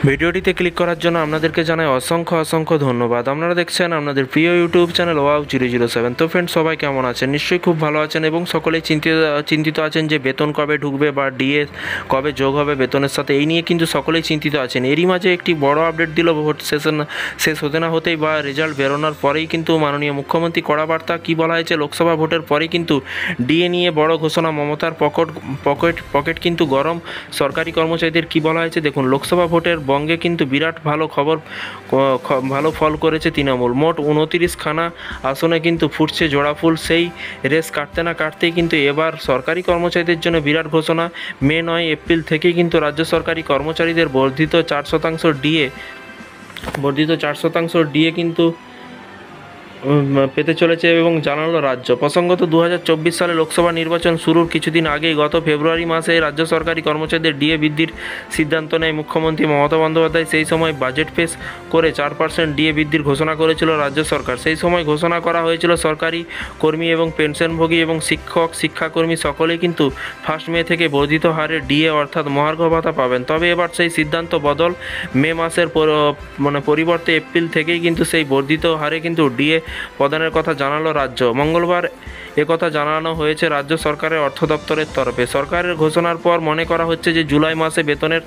ভিডিওটিতে ক্লিক করার জন্য আপনাদেরকে জানাই অসংখ্য ধন্যবাদ। আপনারা দেখছেন আপনাদের প্রিয় ইউটিউব চ্যানেল ওয়াও 007। তো ফ্রেন্ডস, সবাই কেমন আছেন? নিশ্চয়ই খুব ভালো আছেন এবং সকলেই চিন্তিত আছেন যে বেতন কবে ঢুকবে বা ডিএ কবে যোগ হবে বেতনের সাথে, এই নিয়ে কিন্তু সকলেই চিন্তিত আছেন। এরই মাঝে একটি বড় আপডেট দিল ভোট শেষ হতে না হতেই বা রেজাল্ট বেরোনোর পরেই কিন্তু মাননীয় মুখ্যমন্ত্রী কড়া বার্তা। কী বলা হয়েছে? লোকসভা ভোটের পরেই কিন্তু ডিএ নিয়ে বড় ঘোষণা। মমতার পকেট কিন্তু গরম। সরকারি কর্মচারীদের কী বলা হয়েছে দেখুন। লোকসভা ভোটের বঙ্গে কিন্তু বিরাট ভালো ফল করেছে তৃণমূল। মোট 29খানা আসনে কিন্তু ফুটছে জোড়া ফুল। সেই রেস কাটতে না কাটতেই কিন্তু এবার সরকারি কর্মচারীদের জন্য বিরাট ঘোষণা। মে 9 এপ্রিল থেকেই কিন্তু রাজ্য সরকারি কর্মচারীদের বর্ধিত 4% ডিএ কিন্তু পেতে চলেছে এবং জানালো রাজ্য। প্রসঙ্গত 2024 সালে লোকসভা নির্বাচন শুরুর কিছুদিন আগেই গত ফেব্রুয়ারি মাসে রাজ্য সরকারি কর্মচারীদের ডিএ বৃদ্ধির সিদ্ধান্ত নেয় মুখ্যমন্ত্রী মমতা বন্দ্যোপাধ্যায়। সেই সময় বাজেট পেশ করে 4% ডিএ বৃদ্ধির ঘোষণা করেছিল রাজ্য সরকার। সেই সময় ঘোষণা করা হয়েছিল সরকারি কর্মী এবং পেনশনভোগী এবং শিক্ষাকর্মী সকলেই কিন্তু 1 মে থেকে বর্ধিত হারে ডিএ অর্থাৎ মহার্ঘ ভাতা পাবেন। তবে এবার সেই সিদ্ধান্ত বদল। মে মাসের পরিবর্তে এপ্রিল থেকেই কিন্তু সেই বর্ধিত হারে কিন্তু ডিএ প্রদানের কথা জানালো রাজ্য। মঙ্গলবার একথা জানানো হয়েছে রাজ্য সরকারের অর্থ দপ্তরের তরফে। সরকারের ঘোষণার পর মনে করা হচ্ছে যে জুলাই মাসে বেতনের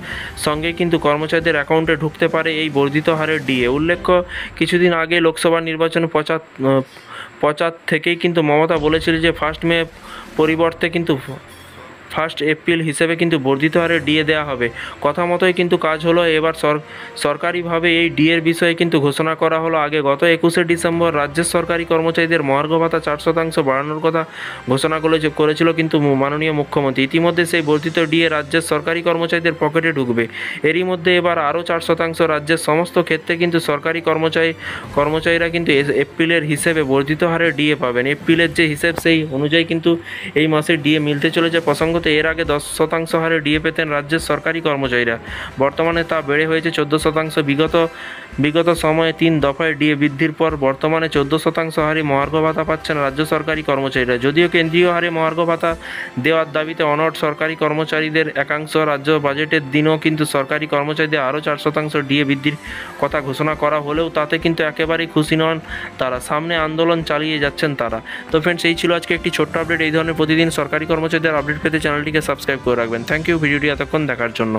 সঙ্গে কিন্তু কর্মচারীদের অ্যাকাউন্টে ঢুকতে পারে এই বর্ধিত হারের ডিএ। উল্লেখ্য, কিছুদিন আগে লোকসভা নির্বাচনে প্রচার থেকেই কিন্তু মমতা বলেছিল যে 1 মে পরিবর্তে কিন্তু 1 এপ্রিল হিসেবে কিন্তু বর্ধিত হারে ডিএ দেওয়া হবে। কথা মতোই কিন্তু কাজ হলো। এবার সরকারিভাবে এই ডিএর বিষয়ে কিন্তু ঘোষণা করা হলো। আগে গত 21শে ডিসেম্বর রাজ্যের সরকারি কর্মচারীদের মহার্ঘ ভাতা 4% বাড়ানোর কথা ঘোষণা করেছিল কিন্তু মাননীয় মুখ্যমন্ত্রী। ইতিমধ্যে সেই বর্ধিত ডিএ রাজ্যের সরকারি কর্মচারীদের পকেটে ঢুকবে। এরই মধ্যে এবার আরও 4% রাজ্যের সমস্ত ক্ষেত্রে কিন্তু সরকারি কর্মচারীরা কিন্তু এপ্রিলের হিসেবে বর্ধিত হারে ডিএ পাবেন। এপ্রিলের যে হিসেব সেই অনুযায়ী কিন্তু এই মাসের ডিএ মিলতে চলেছে। প্রসঙ্গত, এর আগে 10% হারে ডিএ পেতেন রাজ্যের সরকারি কর্মচারীরা। বর্তমানে তা বেড়ে হয়েছে 14%। বিগত সময়ে 3 দফায় ডিএ বৃদ্ধির পর বর্তমানে 14% হারে মহার্ঘ ভাতা পাচ্ছেন রাজ্য সরকারি কর্মচারীরা। যদিও কেন্দ্রীয় হারে মহার্ঘ ভাতা দেওয়ার দাবিতে অনড় সরকারি কর্মচারীদের একাংশ, রাজ্য বাজেটের দিনও কিন্তু সরকারি কর্মচারীদের আরও 4% ডিএ বৃদ্ধির কথা ঘোষণা করা হলেও তাতে কিন্তু একেবারেই খুশি নন তারা। সামনে আন্দোলন চালিয়ে যাচ্ছেন তারা। তো ফ্রেন্ডস, এই ছিল আজকে একটি ছোট্ট আপডেট। এই ধরনের প্রতিদিন সরকারি কর্মচারীদের আপডেট পেতে চ্যানেলটিকে সাবস্ক্রাইব করে রাখবেন। থ্যাংক ইউ ভিডিওটি এতক্ষণ দেখার জন্য।